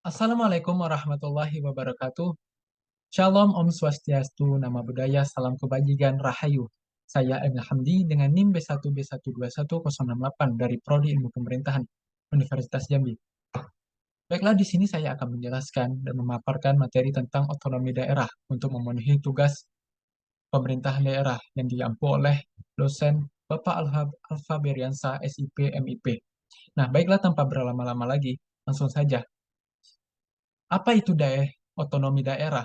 Assalamualaikum warahmatullahi wabarakatuh. Shalom, Om Swastiastu, Nama Budaya, Salam Kebajikan, Rahayu. Saya Emil Hamdi dengan NIM B1B1211068 dari Prodi Ilmu Pemerintahan, Universitas Jambi. Baiklah, di sini saya akan menjelaskan dan memaparkan materi tentang otonomi daerah untuk memenuhi tugas pemerintahan daerah yang diampu oleh dosen Bapak Alfa Beriansa, SIP, MIP. Nah, baiklah tanpa berlama-lama lagi, langsung saja. Apa itu otonomi daerah?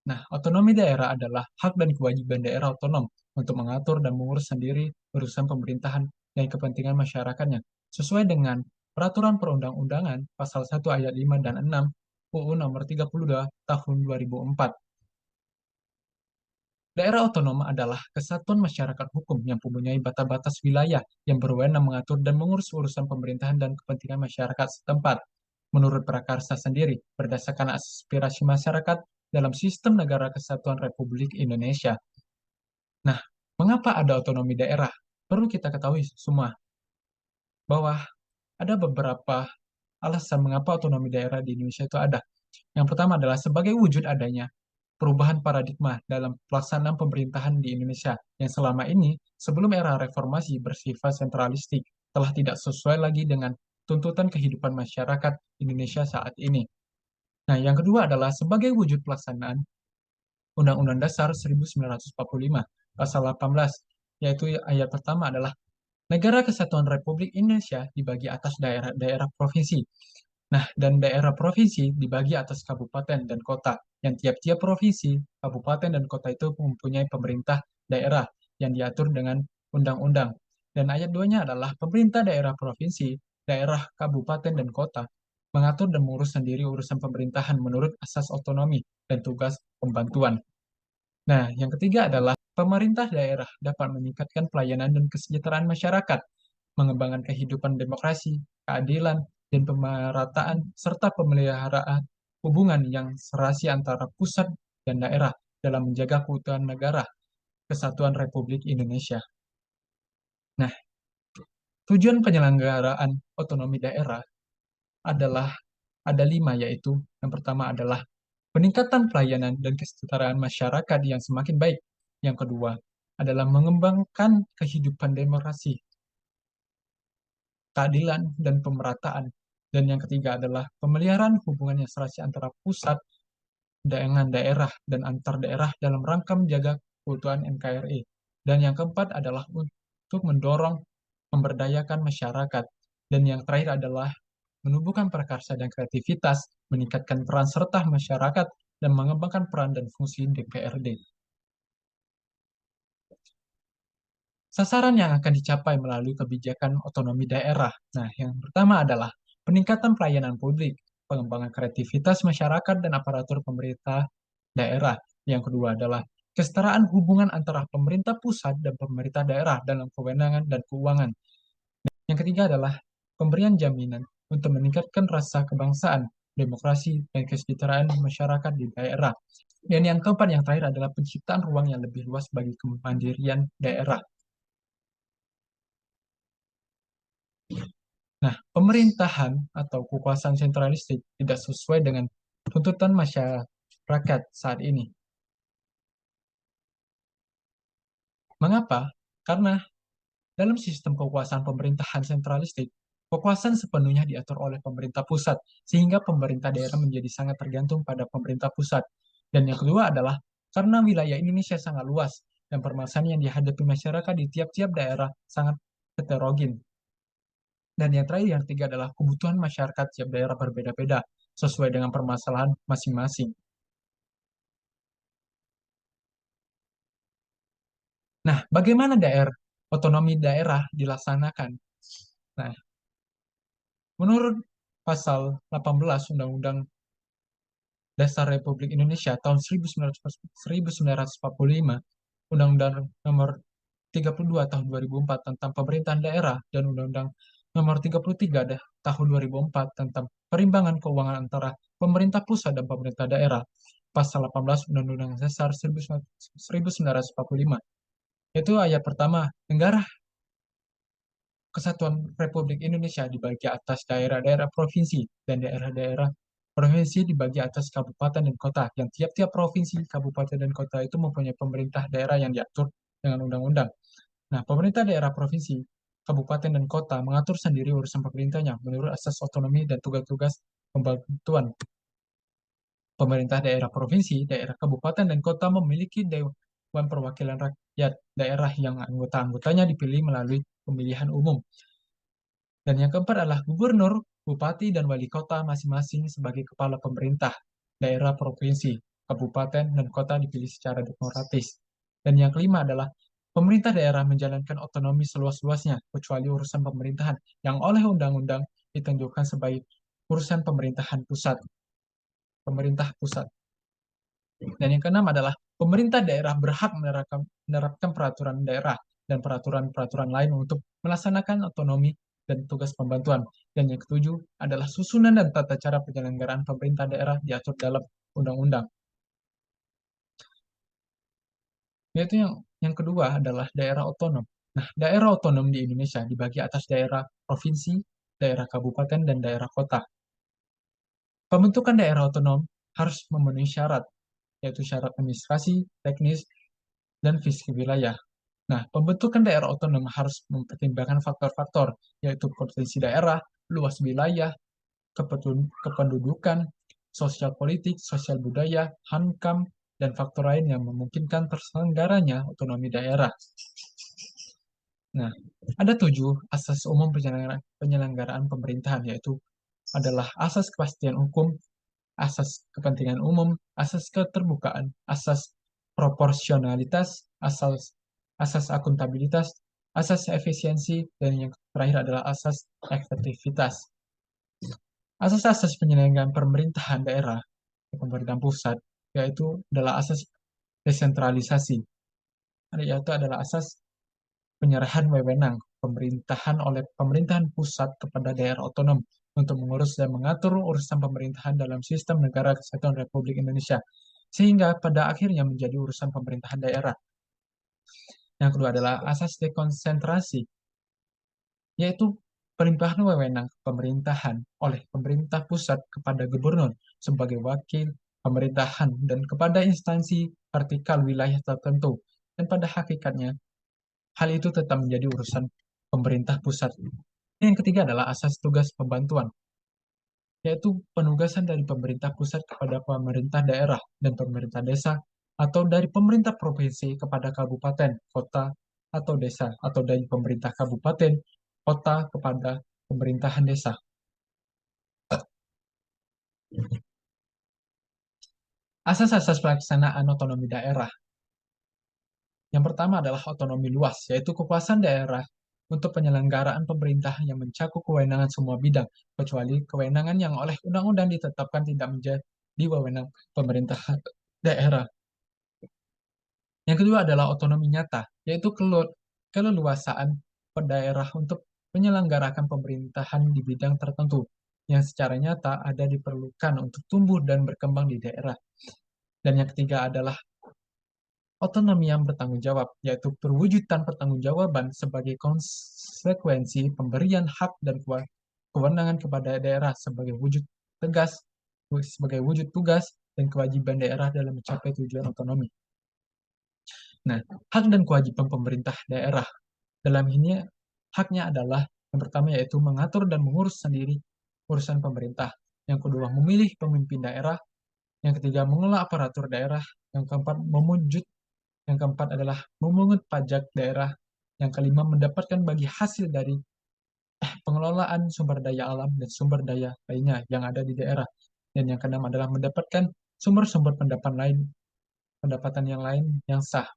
Nah, otonomi daerah adalah hak dan kewajiban daerah otonom untuk mengatur dan mengurus sendiri urusan pemerintahan dan kepentingan masyarakatnya, sesuai dengan Peraturan Perundang-undangan Pasal 1 Ayat 5 dan 6 UU Nomor 32 Tahun 2004. Daerah otonom adalah kesatuan masyarakat hukum yang mempunyai batas-batas wilayah yang berwenang mengatur dan mengurus urusan pemerintahan dan kepentingan masyarakat setempat. Menurut Prakarsa sendiri, berdasarkan aspirasi masyarakat dalam sistem negara kesatuan Republik Indonesia. Nah, mengapa ada otonomi daerah? Perlu kita ketahui semua bahwa ada beberapa alasan mengapa otonomi daerah di Indonesia itu ada. Yang pertama adalah sebagai wujud adanya perubahan paradigma dalam pelaksanaan pemerintahan di Indonesia yang selama ini sebelum era reformasi bersifat sentralistik telah tidak sesuai lagi dengan tuntutan kehidupan masyarakat Indonesia saat ini. Nah, yang kedua adalah sebagai wujud pelaksanaan Undang-Undang Dasar 1945 pasal 18, yaitu ayat pertama adalah Negara Kesatuan Republik Indonesia dibagi atas daerah-daerah provinsi. Nah, dan daerah provinsi dibagi atas kabupaten dan kota, yang tiap-tiap provinsi, kabupaten, dan kota itu mempunyai pemerintah daerah yang diatur dengan undang-undang. Dan ayat 2-nya adalah pemerintah daerah provinsi, daerah, kabupaten, dan kota mengatur dan mengurus sendiri urusan pemerintahan menurut asas otonomi dan tugas pembantuan. Nah, yang ketiga adalah pemerintah daerah dapat meningkatkan pelayanan dan kesejahteraan masyarakat, mengembangkan kehidupan demokrasi, keadilan, dan pemerataan, serta pemeliharaan hubungan yang serasi antara pusat dan daerah dalam menjaga keutuhan negara Kesatuan Republik Indonesia. Nah, tujuan penyelenggaraan otonomi daerah adalah ada 5, yaitu yang pertama adalah peningkatan pelayanan dan kesejahteraan masyarakat yang semakin baik. Yang kedua adalah mengembangkan kehidupan demokrasi, keadilan, dan pemerataan. Dan yang ketiga adalah pemeliharaan hubungan yang serasi antara pusat dengan daerah dan antar daerah dalam rangka menjaga keutuhan NKRI. Dan yang keempat adalah untuk mendorong memberdayakan masyarakat. Dan yang terakhir adalah menumbuhkan prakarsa dan kreativitas, meningkatkan peran serta masyarakat, dan mengembangkan peran dan fungsi DPRD. Sasaran yang akan dicapai melalui kebijakan otonomi daerah. Nah, yang pertama adalah peningkatan pelayanan publik, pengembangan kreativitas masyarakat dan aparatur pemerintah daerah. Yang kedua adalah kesetaraan hubungan antara pemerintah pusat dan pemerintah daerah dalam kewenangan dan keuangan. Yang ketiga adalah pemberian jaminan untuk meningkatkan rasa kebangsaan, demokrasi, dan kesejahteraan masyarakat di daerah. Dan yang keempat, yang terakhir adalah penciptaan ruang yang lebih luas bagi kemandirian daerah. Nah, pemerintahan atau kekuasaan sentralistik tidak sesuai dengan tuntutan masyarakat saat ini. Mengapa? Karena dalam sistem kekuasaan pemerintahan sentralistik, kekuasaan sepenuhnya diatur oleh pemerintah pusat, sehingga pemerintah daerah menjadi sangat tergantung pada pemerintah pusat. Dan yang kedua adalah karena wilayah Indonesia sangat luas, dan permasalahan yang dihadapi masyarakat di tiap-tiap daerah sangat heterogen. Dan yang terakhir, yang ketiga adalah kebutuhan masyarakat tiap daerah berbeda-beda, sesuai dengan permasalahan masing-masing. Nah, bagaimana otonomi daerah dilaksanakan? Nah, menurut pasal 18 Undang-Undang Dasar Republik Indonesia tahun 1945, Undang-Undang Nomor 32 tahun 2004 tentang pemerintahan daerah, dan Undang-Undang Nomor 33 tahun 2004 tentang perimbangan keuangan antara pemerintah pusat dan pemerintah daerah. Pasal 18 Undang-Undang Dasar 1945. Yaitu ayat pertama, negara Kesatuan Republik Indonesia dibagi atas daerah-daerah provinsi dan daerah-daerah Provinsi dibagi atas kabupaten dan kota, yang tiap-tiap provinsi, kabupaten, dan kota itu mempunyai pemerintah daerah yang diatur dengan undang-undang. Nah, pemerintah daerah provinsi, kabupaten, dan kota mengatur sendiri urusan pemerintahnya menurut asas otonomi dan tugas-tugas pembantuan. Pemerintah daerah provinsi, daerah kabupaten, dan kota memiliki Dewan Perwakilan Rakyat daerah yang anggota-anggotanya dipilih melalui pemilihan umum. Dan yang keempat adalah gubernur, bupati, dan wali kota masing-masing sebagai kepala pemerintah daerah provinsi, kabupaten, dan kota dipilih secara demokratis. Dan yang kelima adalah pemerintah daerah menjalankan otonomi seluas-luasnya, kecuali urusan pemerintahan yang oleh undang-undang ditentukan sebagai urusan pemerintahan pusat. Pemerintah pusat. Dan yang keenam adalah pemerintah daerah berhak menerapkan peraturan daerah dan peraturan-peraturan lain untuk melaksanakan otonomi dan tugas pembantuan. Dan yang ketujuh adalah susunan dan tata cara penyelenggaraan pemerintah daerah diatur dalam undang-undang. Yaitu yang kedua adalah daerah otonom. Nah, daerah otonom di Indonesia dibagi atas daerah provinsi, daerah kabupaten, dan daerah kota. Pembentukan daerah otonom harus memenuhi syarat, yaitu syarat administrasi, teknis, dan fisik wilayah. Nah, pembentukan daerah otonom harus mempertimbangkan faktor-faktor, yaitu potensi daerah, luas wilayah, kependudukan, sosial politik, sosial budaya, hankam, dan faktor lain yang memungkinkan terselenggaranya otonomi daerah. Nah, ada 7 asas umum penyelenggaraan pemerintahan, yaitu adalah asas kepastian hukum, asas kepentingan umum, asas keterbukaan, asas proporsionalitas, asas asas akuntabilitas, asas efisiensi, dan yang terakhir adalah asas efektivitas. Asas-asas penyelenggaraan pemerintahan daerah, pemerintahan pusat, yaitu adalah asas desentralisasi, yaitu adalah asas penyerahan wewenang pemerintahan oleh pemerintahan pusat kepada daerah otonom untuk mengurus dan mengatur urusan pemerintahan dalam sistem negara kesatuan Republik Indonesia, sehingga pada akhirnya menjadi urusan pemerintahan daerah. Yang kedua adalah asas dekonsentrasi, yaitu pelimpahan wewenang pemerintahan oleh pemerintah pusat kepada gubernur sebagai wakil pemerintahan dan kepada instansi vertikal wilayah tertentu. Dan pada hakikatnya, hal itu tetap menjadi urusan pemerintah pusat. Yang ketiga adalah asas tugas pembantuan, yaitu penugasan dari pemerintah pusat kepada pemerintah daerah dan pemerintah desa, atau dari pemerintah provinsi kepada kabupaten, kota, atau desa, atau dari pemerintah kabupaten, kota kepada pemerintahan desa. Asas-asas pelaksanaan otonomi daerah. Yang pertama adalah otonomi luas, yaitu kekuasaan daerah untuk penyelenggaraan pemerintah yang mencakup kewenangan semua bidang, kecuali kewenangan yang oleh undang-undang ditetapkan tidak menjadi wewenang pemerintah daerah. Yang kedua adalah otonomi nyata, yaitu keleluasaan daerah untuk menyelenggarakan pemerintahan di bidang tertentu yang secara nyata ada diperlukan untuk tumbuh dan berkembang di daerah. Dan yang ketiga adalah otonomi yang bertanggung jawab, yaitu perwujudan pertanggungjawaban sebagai konsekuensi pemberian hak dan kewenangan kepada daerah sebagai wujud tugas dan kewajiban daerah dalam mencapai tujuan otonomi. Nah, hak dan kewajiban pemerintah daerah dalam ini haknya adalah yang pertama yaitu mengatur dan mengurus sendiri urusan pemerintah. Yang kedua, memilih pemimpin daerah. Yang ketiga, mengelola aparatur daerah. Yang keempat, yang keempat adalah memungut pajak daerah. Yang kelima, mendapatkan bagi hasil dari pengelolaan sumber daya alam dan sumber daya lainnya yang ada di daerah. Dan yang keenam adalah mendapatkan sumber-sumber pendapatan yang lain yang sah.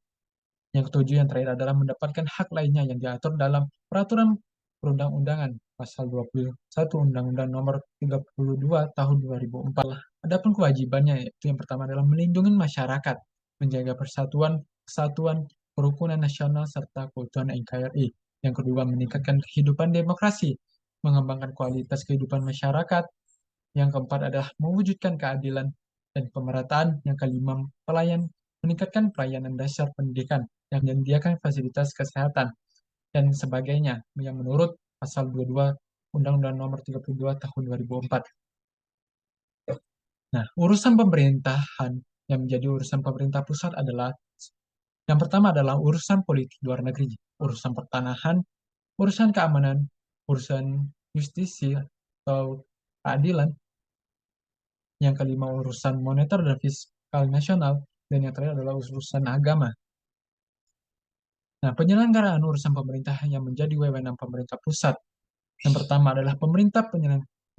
Yang ketujuh, yang terakhir adalah mendapatkan hak lainnya yang diatur dalam peraturan perundang-undangan pasal 21 Undang-Undang Nomor 32 Tahun 2004. Adapun kewajibannya yaitu yang pertama adalah melindungi masyarakat, menjaga persatuan, kesatuan, kerukunan nasional serta keutuhan NKRI. Yang kedua, meningkatkan kehidupan demokrasi, mengembangkan kualitas kehidupan masyarakat. Yang keempat adalah mewujudkan keadilan dan pemerataan. Yang kelima, meningkatkan pelayanan dasar pendidikan yang menyediakan fasilitas kesehatan dan sebagainya yang menurut pasal 22 Undang-Undang Nomor 32 Tahun 2004. Nah, urusan pemerintahan yang menjadi urusan pemerintah pusat adalah yang pertama adalah urusan politik luar negeri, urusan pertanahan, urusan keamanan, urusan justisi atau keadilan, yang kelima urusan moneter dan fiskal nasional, dan yang terakhir adalah urusan agama. Nah, penyelenggaraan urusan pemerintahan yang menjadi wewenang pemerintah pusat. Yang pertama adalah pemerintah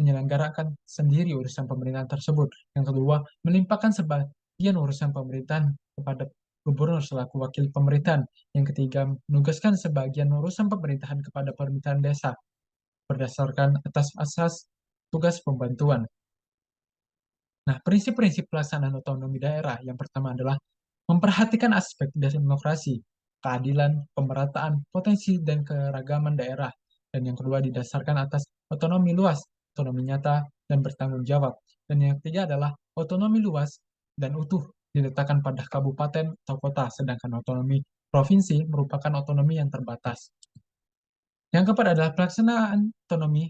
menyelenggarakan sendiri urusan pemerintahan tersebut. Yang kedua, melimpahkan sebagian urusan pemerintahan kepada gubernur selaku wakil pemerintahan. Yang ketiga, menugaskan sebagian urusan pemerintahan kepada pemerintahan desa berdasarkan atas asas tugas pembantuan. Nah, prinsip-prinsip pelaksanaan otonomi daerah yang pertama adalah memperhatikan aspek demokrasi, keadilan, pemerataan, potensi, dan keragaman daerah. Dan yang kedua didasarkan atas otonomi luas, otonomi nyata, dan bertanggung jawab. Dan yang ketiga adalah otonomi luas dan utuh diletakkan pada kabupaten atau kota, sedangkan otonomi provinsi merupakan otonomi yang terbatas. Yang keempat adalah pelaksanaan otonomi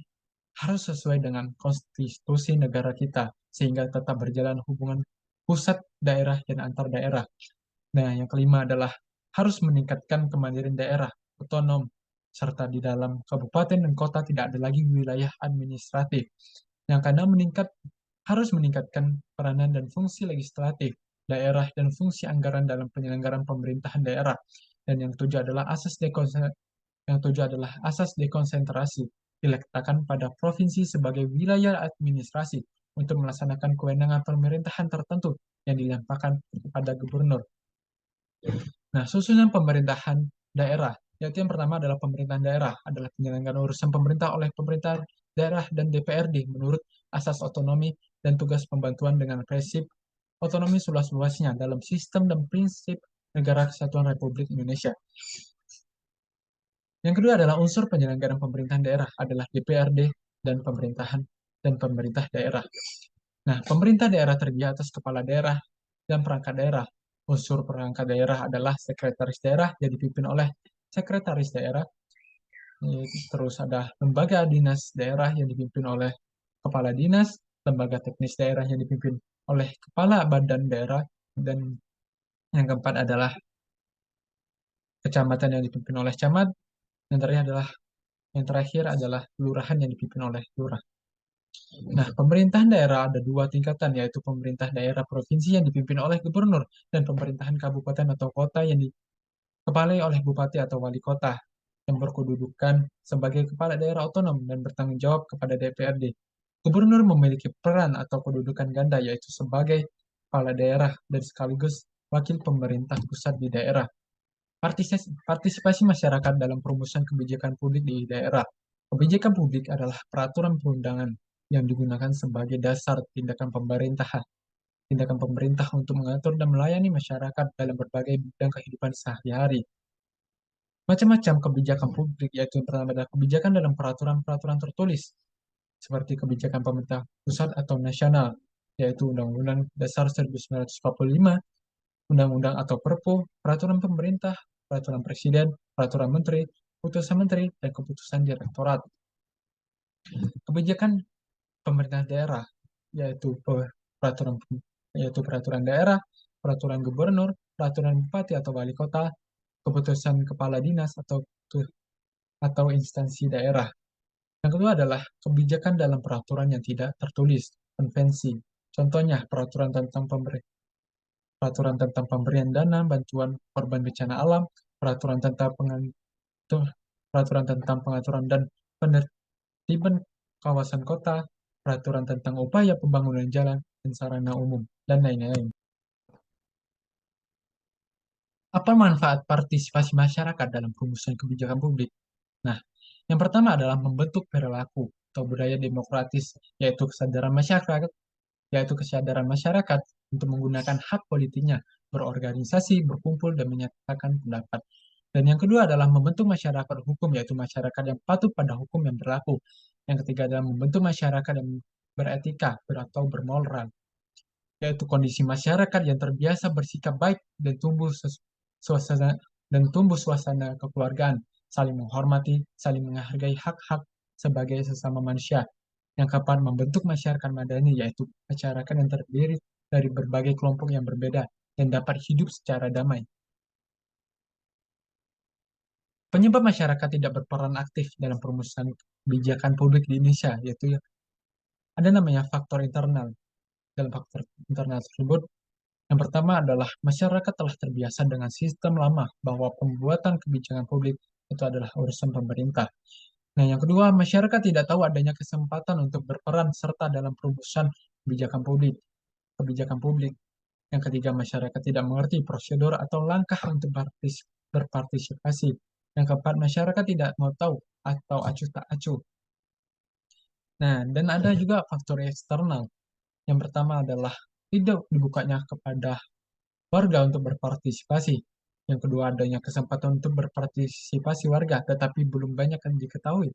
harus sesuai dengan konstitusi negara kita, sehingga tetap berjalan hubungan pusat daerah dan antar daerah. Nah, yang kelima adalah harus meningkatkan kemandirian daerah, otonom, serta di dalam kabupaten dan kota tidak ada lagi wilayah administratif. Yang keenam harus meningkatkan peranan dan fungsi legislatif daerah dan fungsi anggaran dalam penyelenggaraan pemerintahan daerah. Dan yang tujuh adalah asas dekonsentrasi diletakkan pada provinsi sebagai wilayah administrasi untuk melaksanakan kewenangan pemerintahan tertentu yang dilampahkan kepada gubernur. Nah, susunan pemerintahan daerah, yaitu yang pertama adalah pemerintahan daerah, adalah penyelenggaraan urusan pemerintah oleh pemerintah daerah dan DPRD menurut asas otonomi dan tugas pembantuan dengan prinsip otonomi seluas-luasnya dalam sistem dan prinsip Negara Kesatuan Republik Indonesia. Yang kedua adalah unsur penyelenggaraan pemerintahan daerah adalah DPRD dan pemerintahan dan pemerintah daerah. Nah, pemerintah daerah terdiri atas kepala daerah dan perangkat daerah. Unsur perangkat daerah adalah sekretaris daerah yang dipimpin oleh sekretaris daerah. Terus ada lembaga dinas daerah yang dipimpin oleh kepala dinas, lembaga teknis daerah yang dipimpin oleh kepala badan daerah, dan yang keempat adalah kecamatan yang dipimpin oleh camat, yang terakhir adalah kelurahan yang dipimpin oleh lurah. Nah, pemerintahan daerah ada dua tingkatan, yaitu pemerintah daerah provinsi yang dipimpin oleh gubernur dan pemerintahan kabupaten atau kota yang dikepalai oleh bupati atau wali kota yang berkedudukan sebagai kepala daerah otonom dan bertanggung jawab kepada DPRD. Gubernur memiliki peran atau kedudukan ganda, yaitu sebagai kepala daerah dan sekaligus wakil pemerintah pusat di daerah. Partisipasi masyarakat dalam perumusan kebijakan publik di daerah. Kebijakan publik adalah peraturan perundangan yang digunakan sebagai dasar tindakan pemerintah untuk mengatur dan melayani masyarakat dalam berbagai bidang kehidupan sehari-hari. Macam-macam kebijakan publik, yaitu yang pertama adalah kebijakan dalam peraturan-peraturan tertulis, seperti kebijakan pemerintah pusat atau nasional, yaitu Undang-Undang Dasar 1945, Undang-Undang atau Perpu, peraturan pemerintah, peraturan presiden, peraturan menteri, putusan menteri, dan keputusan direktorat. Kebijakan pemerintah daerah, yaitu peraturan yaitu peraturan daerah, peraturan gubernur, peraturan bupati atau wali kota, keputusan kepala dinas atau instansi daerah. Yang kedua adalah kebijakan dalam peraturan yang tidak tertulis, konvensi. Contohnya peraturan tentang pemberian dana bantuan korban bencana alam, peraturan tentang peraturan tentang pengaturan dan penertiban kawasan kota, peraturan tentang upaya pembangunan jalan dan sarana umum, dan lain-lain. Apa manfaat partisipasi masyarakat dalam perumusan kebijakan publik? Nah, yang pertama adalah membentuk perilaku atau budaya demokratis, yaitu kesadaran masyarakat untuk menggunakan hak politiknya, berorganisasi, berkumpul, dan menyatakan pendapat. Dan yang kedua adalah membentuk masyarakat hukum, yaitu masyarakat yang patuh pada hukum yang berlaku. Yang ketiga adalah membentuk masyarakat yang beretika atau bermoral, yaitu kondisi masyarakat yang terbiasa bersikap baik dan tumbuh suasana kekeluargaan, saling menghormati, saling menghargai hak-hak sebagai sesama manusia. Yang keempat, membentuk masyarakat madani, yaitu masyarakat yang terdiri dari berbagai kelompok yang berbeda dan dapat hidup secara damai. Penyebab masyarakat tidak berperan aktif dalam perumusan kebijakan publik di Indonesia, yaitu ada namanya faktor internal. Dalam faktor internal tersebut, yang pertama adalah masyarakat telah terbiasa dengan sistem lama bahwa pembuatan kebijakan publik itu adalah urusan pemerintah. Nah, yang kedua, masyarakat tidak tahu adanya kesempatan untuk berperan serta dalam perumusan kebijakan publik. Kebijakan publik. Yang ketiga, masyarakat tidak mengerti prosedur atau langkah untuk berpartisipasi. Yang keempat, masyarakat tidak mau tahu atau acuh tak acuh. Nah, dan ada juga faktor eksternal. Yang pertama adalah tidak dibukanya kepada warga untuk berpartisipasi. Yang kedua, adanya kesempatan untuk berpartisipasi warga, tetapi belum banyak yang diketahui.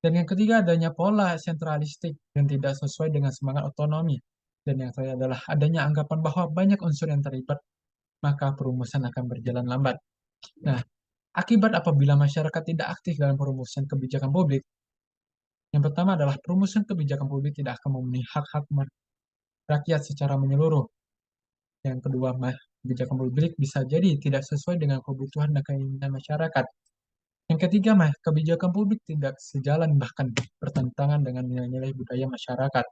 Dan yang ketiga, adanya pola sentralistik yang tidak sesuai dengan semangat otonomi. Dan yang terakhir adalah adanya anggapan bahwa banyak unsur yang terlibat, maka perumusan akan berjalan lambat. Nah, akibat apabila masyarakat tidak aktif dalam perumusan kebijakan publik, yang pertama adalah perumusan kebijakan publik tidak akan memenuhi hak-hak rakyat secara menyeluruh. Yang kedua, kebijakan publik bisa jadi tidak sesuai dengan kebutuhan dan keinginan masyarakat. Yang ketiga, kebijakan publik tidak sejalan bahkan bertentangan dengan nilai-nilai budaya masyarakat.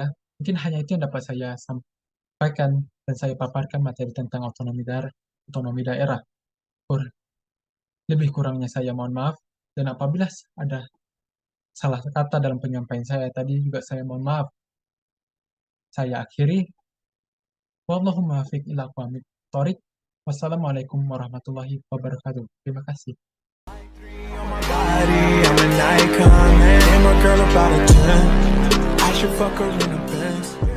Ya, mungkin hanya itu yang dapat saya sampaikan dan saya paparkan materi tentang otonomi daerah. Lebih kurangnya saya mohon maaf, dan apabila ada salah kata dalam penyampaian saya tadi juga saya mohon maaf. Saya akhiri. Wallahu muwaffiq ila aqwamit thoriq. Wassalamualaikum warahmatullahi wabarakatuh. Terima kasih. I'm an icon, man. I'm a girl about a 10. I should fuck her in a Benz.